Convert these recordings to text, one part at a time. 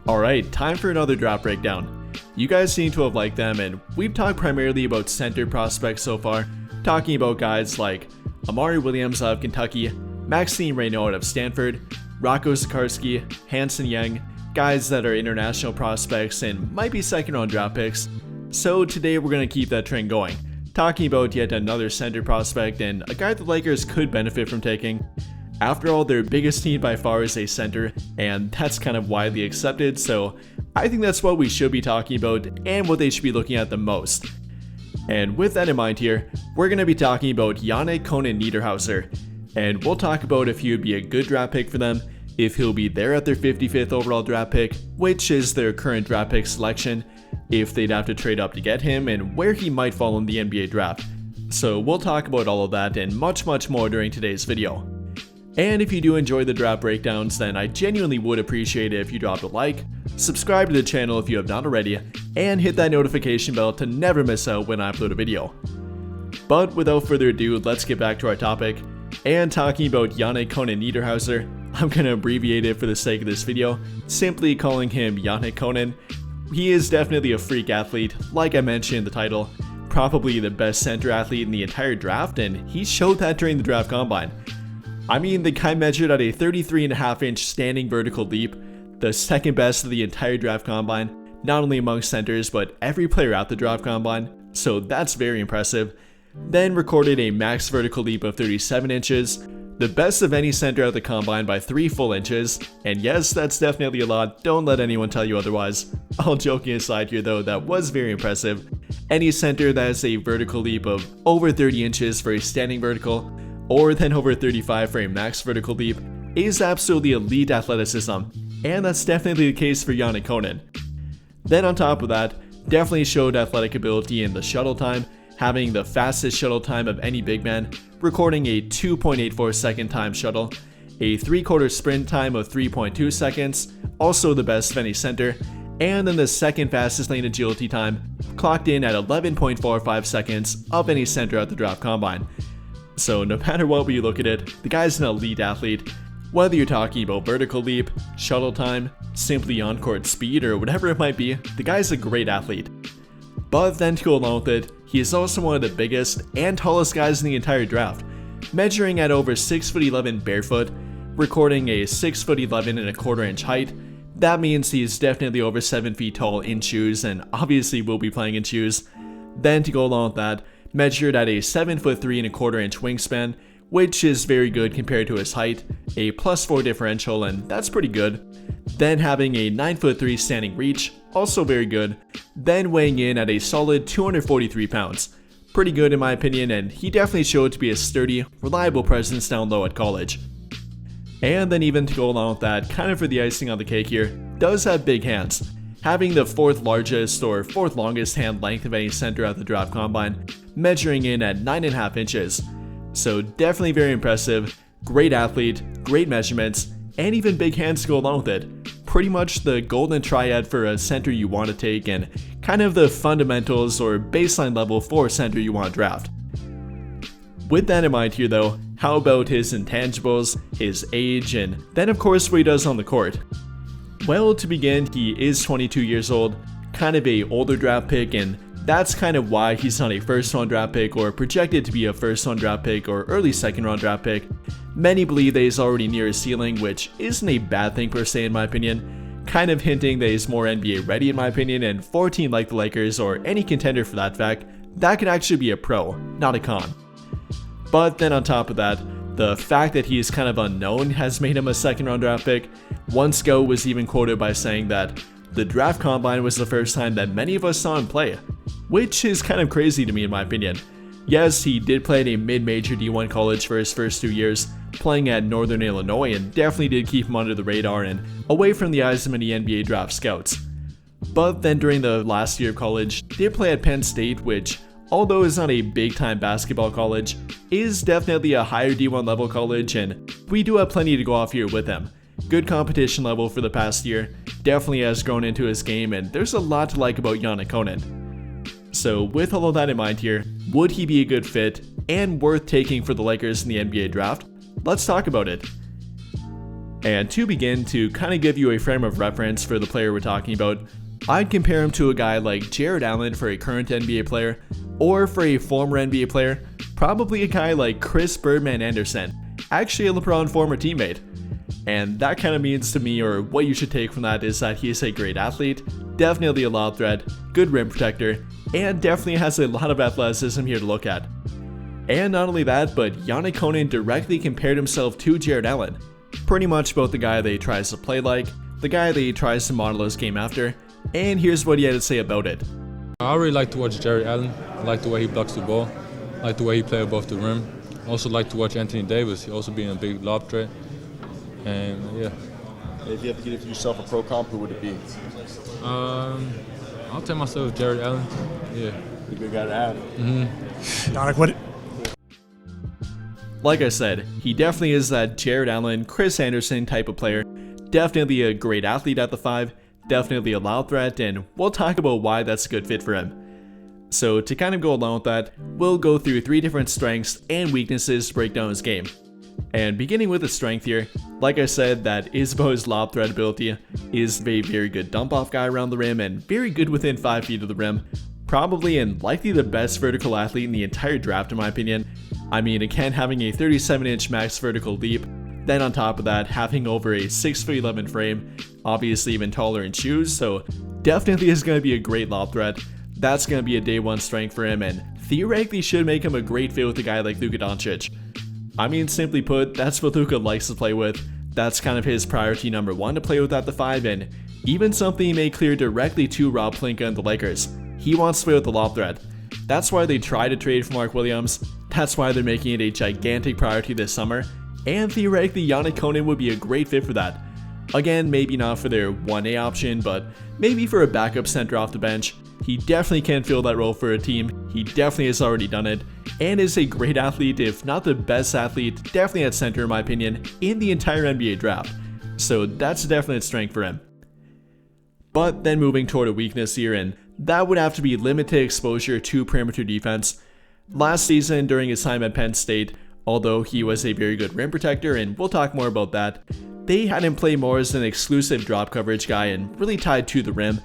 Alright, time for another draft breakdown. You guys seem to have liked them, and we've talked primarily about center prospects so far, talking about guys like Amari Williams out of Kentucky, Maxime Reynaud out of Stanford, Rocco Sikorsky, Hanson Yang, guys that are international prospects and might be second round draft picks. So today we're going to keep that trend going, talking about yet another center prospect and a guy the Lakers could benefit from taking. After all, their biggest need by far is a center, and that's kind of widely accepted, so I think that's what we should be talking about and what they should be looking at the most. And with that in mind here, we're going to be talking about Yanic Konan Niederhauser, and we'll talk about if he would be a good draft pick for them, if he'll be there at their 55th overall draft pick, which is their current draft pick selection, if they'd have to trade up to get him, and where he might fall in the NBA draft. So we'll talk about all of that and much more during today's video. And if you do enjoy the draft breakdowns, then I genuinely would appreciate it if you dropped a like, subscribe to the channel if you have not already, and hit that notification bell to never miss out when I upload a video. But without further ado, let's get back to our topic. And talking about Yanic Konan Niederhauser, I'm going to abbreviate it for the sake of this video, simply calling him Yanic Konan. He is definitely a freak athlete, like I mentioned in the title, probably the best center athlete in the entire draft, and he showed that during the draft combine. I mean, the guy measured at a 33.5-inch standing vertical leap, the second best of the entire draft combine, not only among centers but every player at the draft combine, so that's very impressive. Then recorded a max vertical leap of 37 inches, the best of any center at the combine by 3 full inches, and yes, that's definitely a lot, don't let anyone tell you otherwise. All joking aside here though, that was very impressive. Any center that has a vertical leap of over 30 inches for a standing vertical, or then over 35 for a max vertical leap, is absolutely elite athleticism, and that's definitely the case for Yanic Konan. Then on top of that, definitely showed athletic ability in the shuttle time, having the fastest shuttle time of any big man, recording a 2.84 second time shuttle, a 3/4 sprint time of 3.2 seconds, also the best of any center, and then the second fastest lane agility time, clocked in at 11.45 seconds of any center at the draft combine. So no matter what way you look at it, the guy's an elite athlete. Whether you're talking about vertical leap, shuttle time, simply on-court speed, or whatever it might be, the guy's a great athlete. But then to go along with it, he is also one of the biggest and tallest guys in the entire draft, measuring at over 6'11" barefoot, recording a 6'11.25" inch height. That means he's definitely over 7 feet tall in shoes, and obviously will be playing in shoes. Then to go along with that, measured at a 7'3¼ inch wingspan, which is very good compared to his height, a +4 differential, and that's pretty good. Then having a 9'3" standing reach, also very good. Then weighing in at a solid 243 pounds. Pretty good in my opinion, and he definitely showed to be a sturdy, reliable presence down low at college. And then even to go along with that, kind of for the icing on the cake here, does have big hands, having the 4th largest or 4th longest hand length of any center at the draft combine, measuring in at 9.5 inches. So definitely very impressive, great athlete, great measurements, and even big hands to go along with it. Pretty much the golden triad for a center you want to take, and kind of the fundamentals or baseline level for a center you want to draft. With that in mind here though, how about his intangibles, his age, and then of course what he does on the court? Well, to begin, he is 22 years old, kind of a older draft pick, and that's kind of why he's not a first round draft pick or projected to be a first round draft pick or early second round draft pick. Many believe that he's already near his ceiling, which isn't a bad thing per se in my opinion, kind of hinting that he's more NBA ready in my opinion, and for a team like the Lakers or any contender for that fact, that could actually be a pro, not a con. But then on top of that, the fact that he is kind of unknown has made him a second round draft pick. One scout was even quoted by saying that the draft combine was the first time that many of us saw him play, which is kind of crazy to me in my opinion. Yes, he did play at a mid-major D1 college for his first 2 years, playing at Northern Illinois, and definitely did keep him under the radar and away from the eyes of many NBA draft scouts. But then during the last year of college, did play at Penn State, which, although is not a big-time basketball college, is definitely a higher D1 level college, and we do have plenty to go off here with him. Good competition level for the past year, definitely has grown into his game, and there's a lot to like about Yanic Konan. So with all of that in mind here, would he be a good fit and worth taking for the Lakers in the NBA draft? Let's talk about it. And to begin, to kind of give you a frame of reference for the player we're talking about, I'd compare him to a guy like Jared Allen for a current NBA player, or for a former NBA player, probably a guy like Chris Birdman Anderson, actually a LeBron former teammate. And that kind of means to me, or what you should take from that, is that he is a great athlete, definitely a lob threat, good rim protector, and definitely has a lot of athleticism here to look at. And not only that, but Yanic Konan directly compared himself to Jared Allen. Pretty much about the guy that he tries to play like, the guy that he tries to model his game after, and here's what he had to say about it. I really like to watch Jared Allen. I like the way he blocks the ball. I like the way he plays above the rim. I also like to watch Anthony Davis. He also being a big lob threat. And yeah. If you have to give yourself a pro comp, who would it be? I'll tell myself Jared Allen. Yeah. Be a good guy to have. Yanic, what? Like I said, he definitely is that Jared Allen, Chris Anderson type of player. Definitely a great athlete at the 5, definitely a lob threat, and we'll talk about why that's a good fit for him. So to kind of go along with that, we'll go through 3 different strengths and weaknesses to break down his game. And beginning with the strength here, like I said, that is about his lob threat ability, is a very good dump off guy around the rim and very good within 5 feet of the rim. Probably and likely the best vertical athlete in the entire draft in my opinion. I mean, again, having a 37-inch max vertical leap, then on top of that, having over a 6'11" frame, obviously even taller in shoes, so definitely is going to be a great lob threat. That's going to be a day 1 strength for him, and theoretically should make him a great fit with a guy like Luka Doncic. I mean, simply put, that's what Luka likes to play with. That's kind of his priority number 1 to play with at the 5, and even something he made clear directly to Rob Pelinka and the Lakers. He wants to play with the lob threat. That's why they tried to trade for Mark Williams. That's why they're making it a gigantic priority this summer. And theoretically, Yanic Konan would be a great fit for that. Again, maybe not for their 1A option, but maybe for a backup center off the bench. He definitely can fill that role for a team. He definitely has already done it, and is a great athlete, if not the best athlete, definitely at center in my opinion, in the entire NBA draft. So that's a definite strength for him. But then moving toward a weakness here, and that would have to be limited exposure to perimeter defense. Last season during his time at Penn State, although he was a very good rim protector, and we'll talk more about that, they had him play more as an exclusive drop coverage guy and really tied to the rim,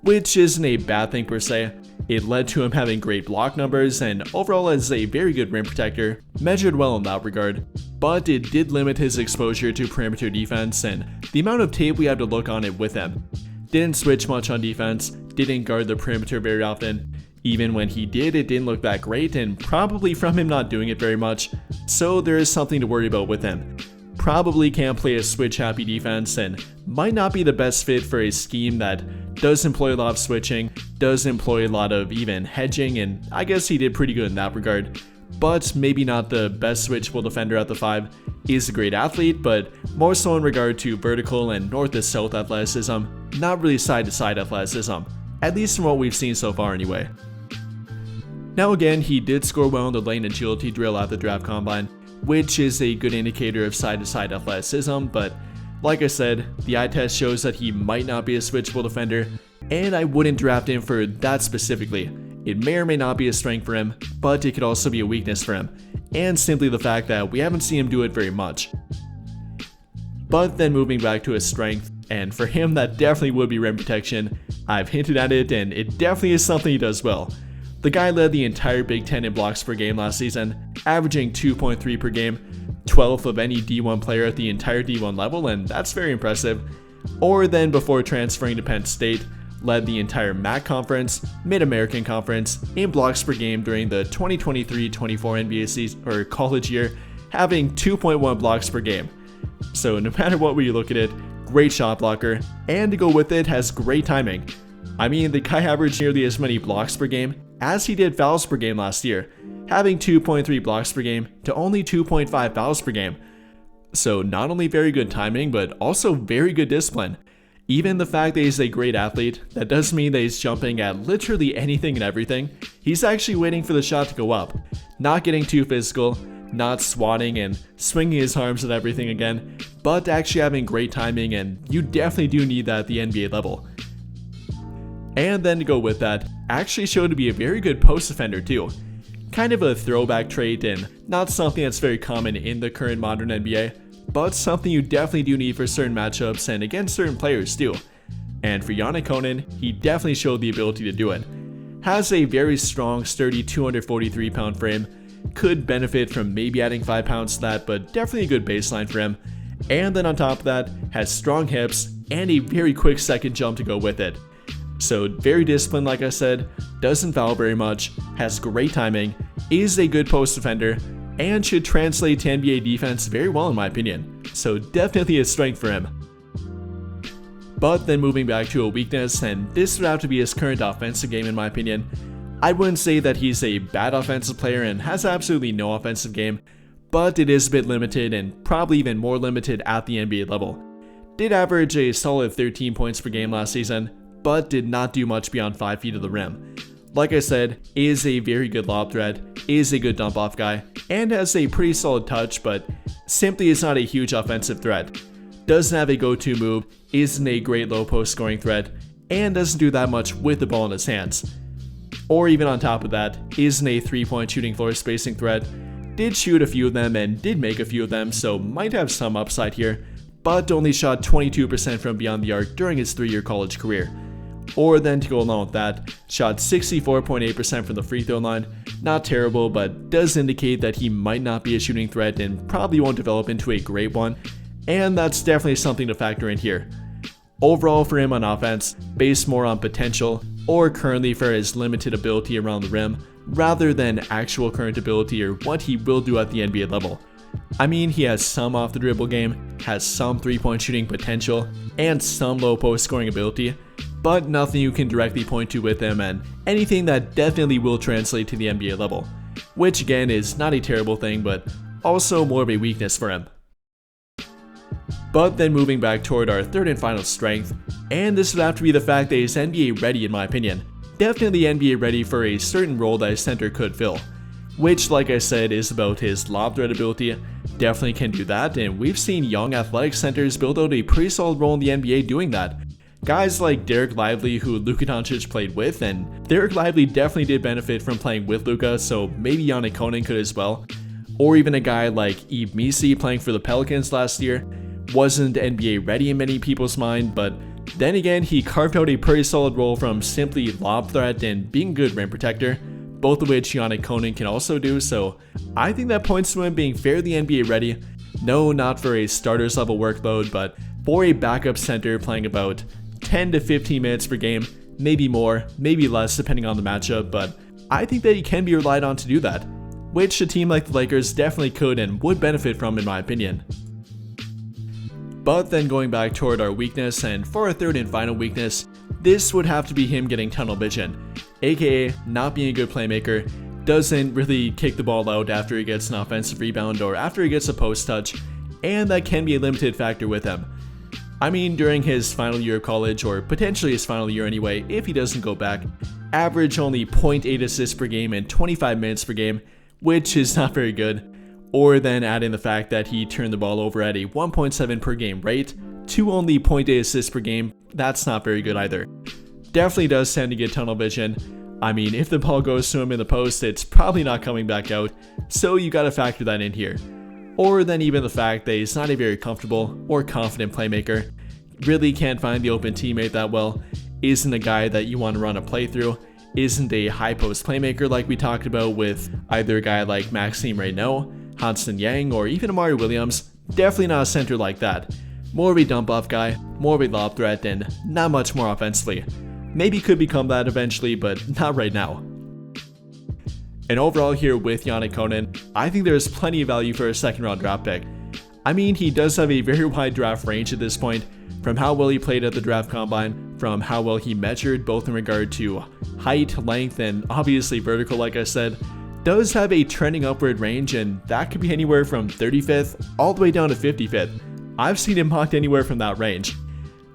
which isn't a bad thing per se. It led to him having great block numbers and overall as a very good rim protector, measured well in that regard, but it did limit his exposure to perimeter defense and the amount of tape we had to look on it with him. Didn't switch much on defense, didn't guard the perimeter very often. Even when he did, it didn't look that great, and probably from him not doing it very much, so there is something to worry about with him. Probably can't play a switch-happy defense, and might not be the best fit for a scheme that does employ a lot of switching, does employ a lot of even hedging, and I guess he did pretty good in that regard. But maybe not the best switchable defender at the 5. Is a great athlete, but more so in regard to vertical and north to south athleticism, not really side to side athleticism, at least from what we've seen so far anyway. Now again, he did score well in the lane agility drill at the draft combine, which is a good indicator of side to side athleticism, but like I said, the eye test shows that he might not be a switchable defender, and I wouldn't draft him for that specifically. It may or may not be a strength for him, but it could also be a weakness for him, and simply the fact that we haven't seen him do it very much. But then moving back to his strength, and for him that definitely would be rim protection. I've hinted at it, and it definitely is something he does well. The guy led the entire Big Ten in blocks per game last season, averaging 2.3 per game, 12th of any D1 player at the entire D1 level, and that's very impressive. Or then before transferring to Penn State, led the entire MAC Conference, Mid-American Conference, in blocks per game during the 2023-24 NBA season or college year, having 2.1 blocks per game. So no matter what way you look at it, great shot blocker, and to go with it, has great timing. I mean, the guy averaged nearly as many blocks per game as he did fouls per game last year, having 2.3 blocks per game to only 2.5 fouls per game. So not only very good timing, but also very good discipline. Even the fact that he's a great athlete, that doesn't mean that he's jumping at literally anything and everything. He's actually waiting for the shot to go up, not getting too physical, not swatting and swinging his arms at everything again, but actually having great timing, and you definitely do need that at the NBA level. And then to go with that, actually showed to be a very good post defender too. Kind of a throwback trait and not something that's very common in the current modern NBA, but something you definitely do need for certain matchups and against certain players too. And for Yanic Konan, he definitely showed the ability to do it. Has a very strong, sturdy 243 pound frame, could benefit from maybe adding 5 pounds to that, but definitely a good baseline for him. And then on top of that, has strong hips and a very quick second jump to go with it. So very disciplined, like I said, doesn't foul very much, has great timing, is a good post defender, and should translate to NBA defense very well in my opinion. So definitely a strength for him. But then moving back to a weakness, and this would have to be his current offensive game in my opinion. I wouldn't say that he's a bad offensive player and has absolutely no offensive game, but it is a bit limited and probably even more limited at the NBA level. Did average a solid 13 points per game last season, but did not do much beyond 5 feet of the rim. Like I said, is a very good lob threat, is a good dump off guy, and has a pretty solid touch, but simply is not a huge offensive threat. Doesn't have a go-to move, isn't a great low post scoring threat, and doesn't do that much with the ball in his hands. Or even on top of that, isn't a 3-point shooting floor spacing threat. Did shoot a few of them and did make a few of them, so might have some upside here, but only shot 22% from beyond the arc during his 3-year college career. Or then to go along with that, shot 64.8% from the free throw line. Not terrible, but does indicate that he might not be a shooting threat and probably won't develop into a great one. And that's definitely something to factor in here. Overall for him on offense, based more on potential, or currently for his limited ability around the rim, rather than actual current ability or what he will do at the NBA level. I mean, he has some off the dribble game, has some 3-point shooting potential, and some low post scoring ability, but nothing you can directly point to with him and anything that definitely will translate to the NBA level. Which again is not a terrible thing, but also more of a weakness for him. But then moving back toward our third and final strength, and this would have to be the fact that he's NBA ready in my opinion. Definitely NBA ready for a certain role that a center could fill. Which, like I said, is about his lob threat ability. Definitely can do that, and we've seen young athletic centers build out a pretty solid role in the NBA doing that. Guys like Derek Lively, who Luka Doncic played with, and Derek Lively definitely did benefit from playing with Luka, so maybe Yanic Konan could as well. Or even a guy like Yves Missi playing for the Pelicans last year. Wasn't NBA ready in many people's mind, but then again, he carved out a pretty solid role from simply lob threat and being a good rim protector, both of which Yanic Konan can also do, so I think that points to him being fairly NBA ready. No, not for a starters level workload, but for a backup center playing about 10 to 15 minutes per game, maybe more, maybe less depending on the matchup, but I think that he can be relied on to do that, which a team like the Lakers definitely could and would benefit from in my opinion. But then going back toward our weakness, and for our third and final weakness, this would have to be him getting tunnel vision, aka not being a good playmaker, doesn't really kick the ball out after he gets an offensive rebound or after he gets a post touch, and that can be a limited factor with him. I mean, during his final year of college, or potentially his final year anyway, if he doesn't go back, average only 0.8 assists per game and 25 minutes per game, which is not very good. Or then add in the fact that he turned the ball over at a 1.7 per game rate to only 0.8 assists per game, that's not very good either. Definitely does tend to get tunnel vision. I mean, if the ball goes to him in the post, it's probably not coming back out, so you gotta factor that in here. Or then even the fact that he's not a very comfortable or confident playmaker, really can't find the open teammate that well, isn't a guy that you want to run a play through, isn't a high post playmaker like we talked about with either a guy like Maxime Reynaud, Hanson Yang, or even Amari Williams. Definitely not a center like that. More of a dump off guy, more of a lob threat, and not much more offensively. Maybe could become that eventually, but not right now. And overall here with Yanic Konan, I think there's plenty of value for a second round draft pick. I mean, he does have a very wide draft range at this point, from how well he played at the draft combine, from how well he measured both in regard to height, length, and obviously vertical like I said, does have a trending upward range, and that could be anywhere from 35th all the way down to 55th. I've seen him mocked anywhere from that range.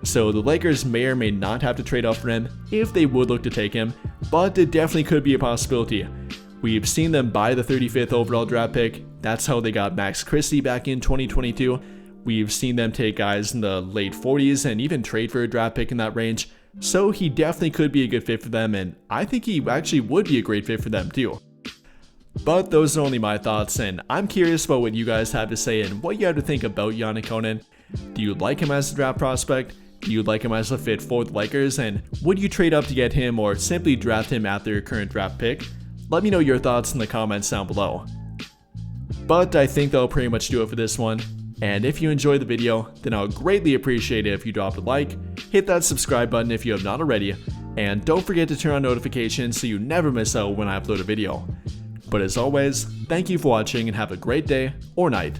So the Lakers may or may not have to trade up for him if they would look to take him, but it definitely could be a possibility. We've seen them buy the 35th overall draft pick. That's how they got Max Christie back in 2022. We've seen them take guys in the late 40s and even trade for a draft pick in that range. So he definitely could be a good fit for them, and I think he actually would be a great fit for them too. But those are only my thoughts, and I'm curious about what you guys have to say and what you have to think about Yanic Konan. Do you like him as a draft prospect? Do you like him as a fit for the Lakers? And would you trade up to get him or simply draft him after your current draft pick? Let me know your thoughts in the comments down below. But I think that'll pretty much do it for this one. And if you enjoyed the video, then I would greatly appreciate it if you dropped a like, hit that subscribe button if you have not already, and don't forget to turn on notifications so you never miss out when I upload a video. But as always, thank you for watching and have a great day or night.